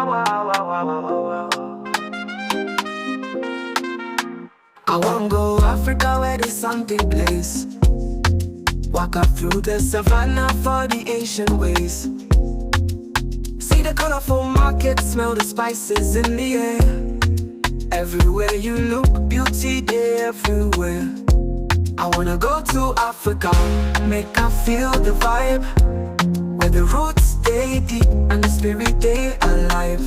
I wanna go Africa where the sun they blaze. Walk up through the savannah for the ancient ways. See the colorful market, smell the spices in the air. Everywhere you look, beauty there everywhere. I wanna go to Africa, make I feel the vibe, where the roots stay deep and the spirit they alive.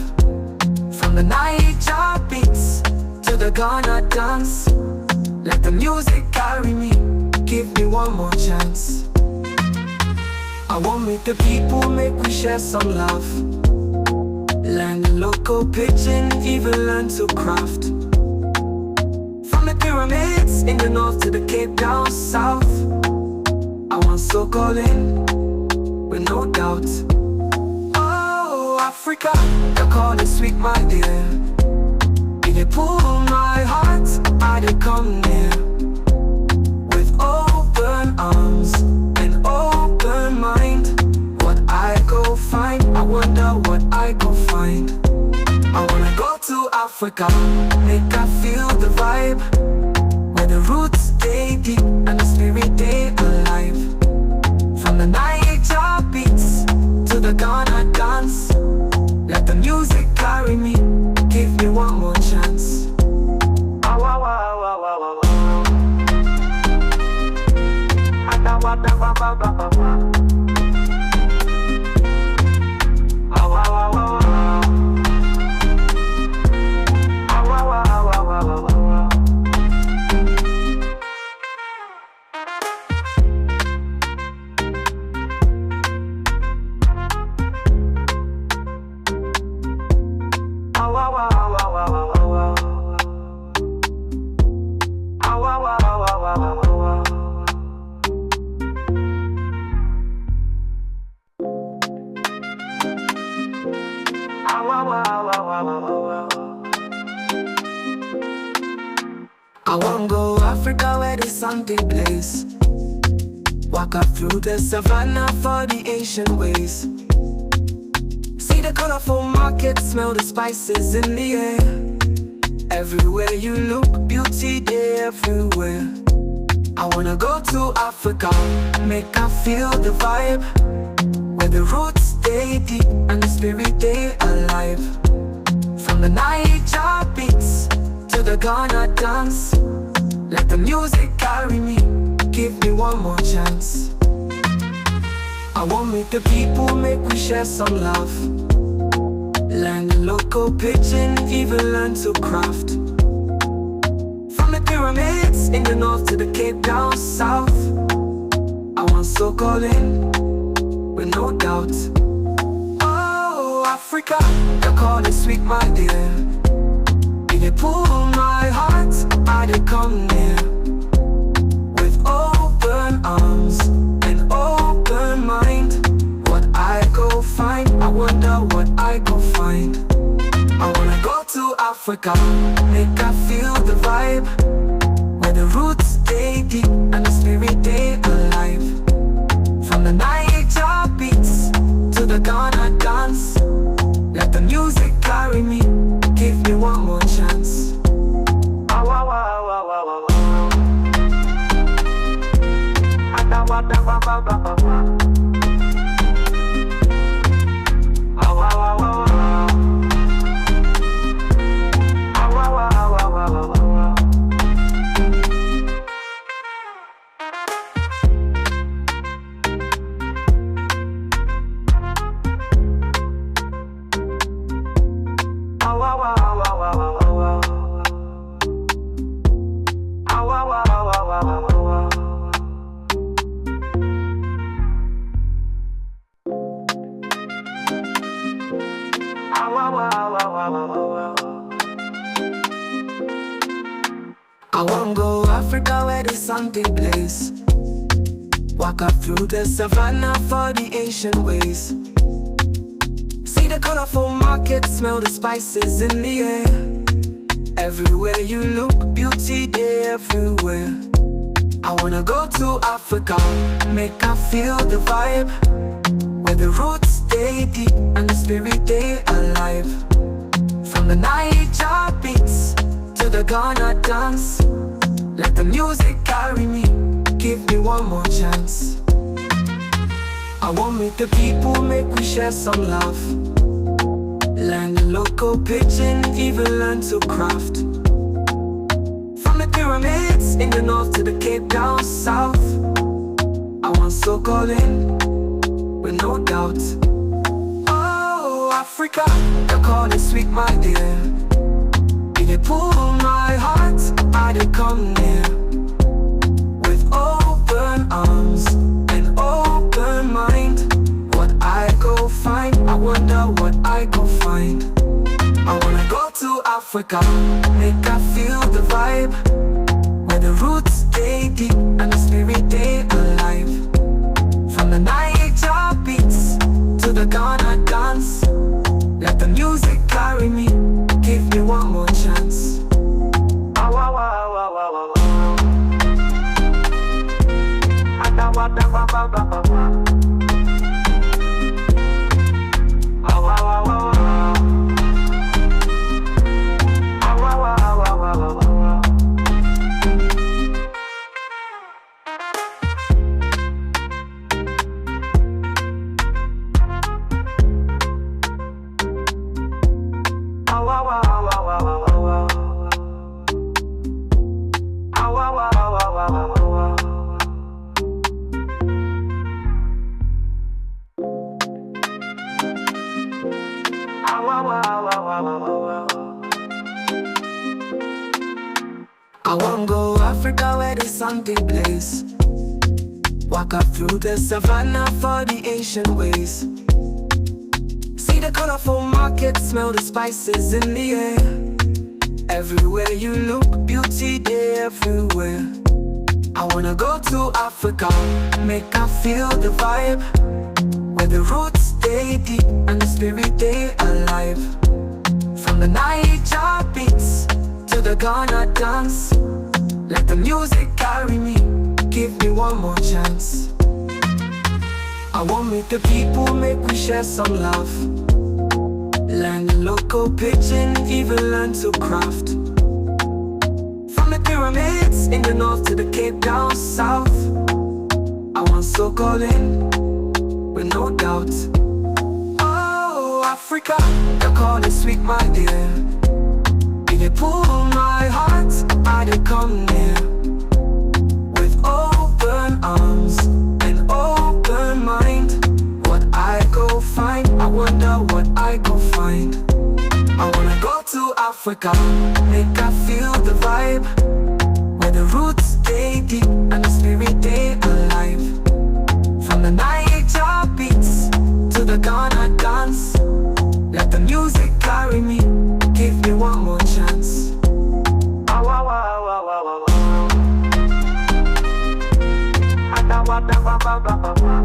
From the Niger beats to the Ghana dance, let the music carry me, give me one more chance. I want meet the people, make we share some love, learn the local pidgin, even learn to craft. From the pyramids in the north to the Cape down south, I want soak all in, with no doubt. Oh, Africa, the call is sweet, my dear. If you pull my heart, I did come near. With open arms and open mind, what I go find, I wonder what I go find. I wanna go to Africa, make I feel the vibe, where the roots stay deep and the spirit they alive. From the Niger beats to the Ghana dance, let the music carry me, give me one more chance. I wanna go Africa where the sun they blaze. Walk up through the savannah for the ancient ways. See the colorful market, smell the spices in the air. Everywhere you look, beauty there everywhere. I wanna go to Africa, make I feel the vibe, where the roots stay deep and the spirit they alive. From the Niger beats to the Ghana dance, let the music carry me, give me one more chance. I want meet the people, make we share some love, learn the local pidgin, even learn to craft. From the pyramids in the north to the Cape down south, I want soak all in, with no doubt. Oh, Africa, the call is sweet, my dear. If you pull my heart, I did come near. With open arms and open mind, what I go find, I wonder what I go find. I wanna go to Africa, make I feel the vibe, where the roots stay deep and the spirit they alive. From the Niger beats to the Ghana dance, let the music carry me, give me one more chance. I wanna go Africa where the sun they blaze. Walk up through the savannah for the ancient ways. See the colorful market, smell the spices in the air. Everywhere you look, beauty there everywhere. I wanna go to Africa, make I feel the vibe, where the roots stay stay deep and the spirit stay alive. From the Niger beats to the Ghana dance, let the music carry me, give me one more chance. I want meet the people, make we share some love. Learn the local pidgin, even learn to craft. From the pyramids in the north to the Cape down south, I want soak all in, with no doubt. Oh, Africa, the call is sweet, my dear. If you pull my heart, I did come near. With open arms and open mind, what I go find, I wonder what I go find. I wanna go to Africa, make I feel the vibe, where the roots stay deep and the spirit stay alive. From the Niger beats to the Ghana dance, let the music carry me, give me one more chance. Ah, wah, wah, wah, wah, wah, wah. Ah, da, wah, da, wah, wah, wah, wah, wah. Ah, wah, wah, wah, wah. Ah, wah, wah, wah, wah, wah, wah, wah. Ah, wah, wah, wah, wah, wah, wah, wah. Ah, wah, wah, wah, wah, wah, wah, wah. Ah, wah, wah, wah, wah, wah, wah, wah. I wanna go Africa where the sun they blaze. Walk up through the savannah for the ancient ways. See the colorful market, smell the spices in the air. Everywhere you look, beauty there everywhere. I wanna go to Africa, make I feel the vibe, where the roots stay deep and the spirit stay alive. From the Niger beats to the Ghana dance, let the music carry me, give me one more chance. I want meet the people, make we share some love. Learn the local pidgin, even learn to craft. From the pyramids in the north to the Cape down south, I want soak all in, with no doubt. Oh, Africa, the call is sweet, my dear. If you pull my heart, I did come near. With open arms and open mind, what I go find, I wonder what I go find. I wanna go to Africa, make I feel the vibe, where the roots stay deep and the spirit stay alive. From the Niger beats to the Ghana dance, let the music carry me, give me one more chance. Ah, wah, wah, wah, wah, wah, wah. Ah, da, wah, da, wah, wah, wah, wah, wah.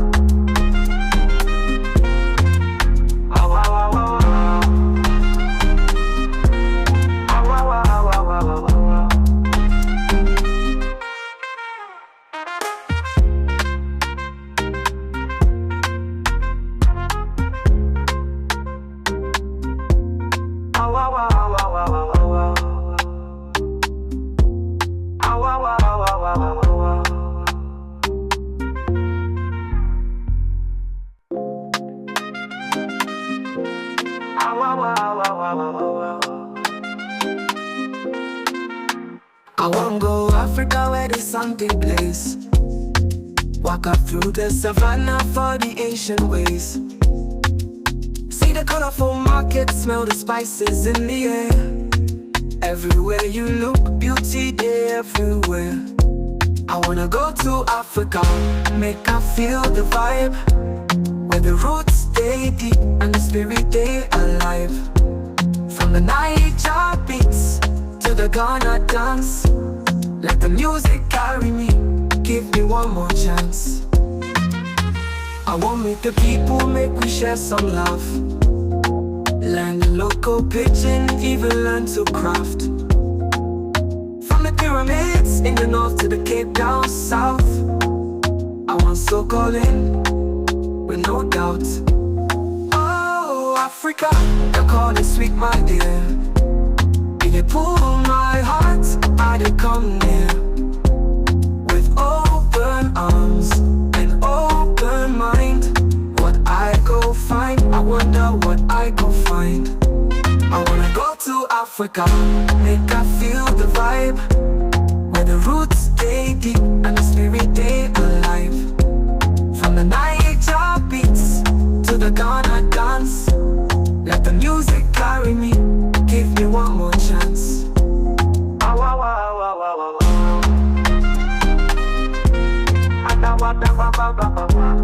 Ah, wah, wah, wah, wah. Ah, wah, wah, wah, wah, wah, wah, wah. Ah, wah, wah, wah, wah, wah, wah, wah. Ah, wah, wah, wah, wah, wah, wah, wah. Ah, wah, wah, wah, wah, wah, wah, wah. I wanna go Africa where the sun they blaze. Walk up through the savannah for the ancient ways. See the colorful market, smell the spices in the air. Everywhere you look, beauty there everywhere. I wanna go to Africa, make I feel the vibe, where the roots stay deep and the spirit stay alive. From the Niger beats to the Ghana dance, let the music carry me, give me one more chance. I want meet the people, make we share some love. Learn the local pidgin, even learn to craft. From the pyramids in the north to the Cape down south, I want soak all in, with no doubt. Africa, the call is sweet, my dear. If you pull my heart, I did come near. With open arms and open mind, what I go find, I wonder what I go find. I wanna go to Africa, make I feel the vibe, where the roots stay deep and the spirit stay alive. From the Niger beats to the Ghana dance, let the music carry me, give me one more chance. Ah, wah, wah, wah, wah, wah, wah. Ah, da, wah, da, wah, wah, wah, wah, wah.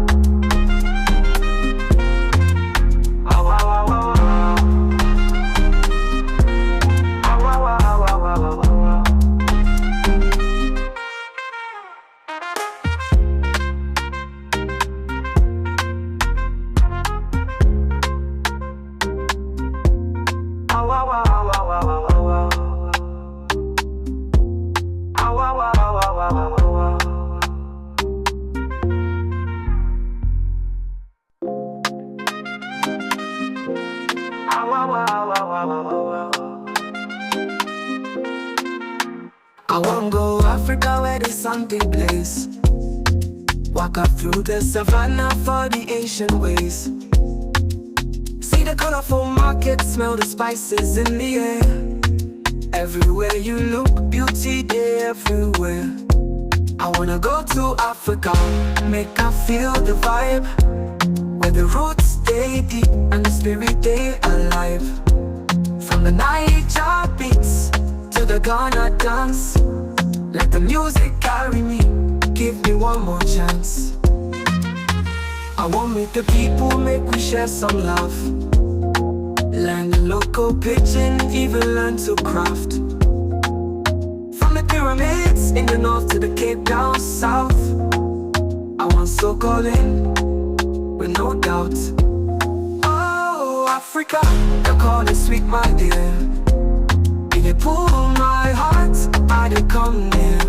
Ah, wah, wah, wah, wah. Ah, wah, wah, wah, wah, wah, wah, wah. Ah, wah, wah, wah, wah, wah, wah, wah. Ah, wah, wah, wah, wah, wah, wah, wah. Ah, wah, wah, wah, wah, wah, wah, wah. I wanna go Africa where the sun they blaze. Walk up through the savannah for the ancient ways. See the colorful market, smell the spices in the air. Everywhere you look, beauty there everywhere. I wanna go to Africa, make I feel the vibe, where the roots stay deep and the spirit stay alive. From the Niger beats to the Ghana dance, let the music carry me, give me one more chance. I want meet the people, make we share some love, learn the local pidgin, even learn to craft. From the pyramids in the north to the Cape down south, I want soak all in, with no doubt. Oh, Africa, the call is sweet, my dear. If you pull my heart, I did come near.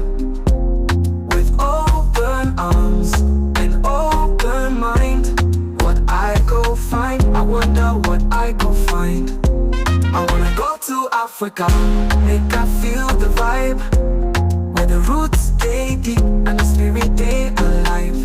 With open arms and open mind, what I go find, I wonder what I go find. I wanna go to Africa, make I feel the vibe, where the roots stay deep and the spirit stay alive.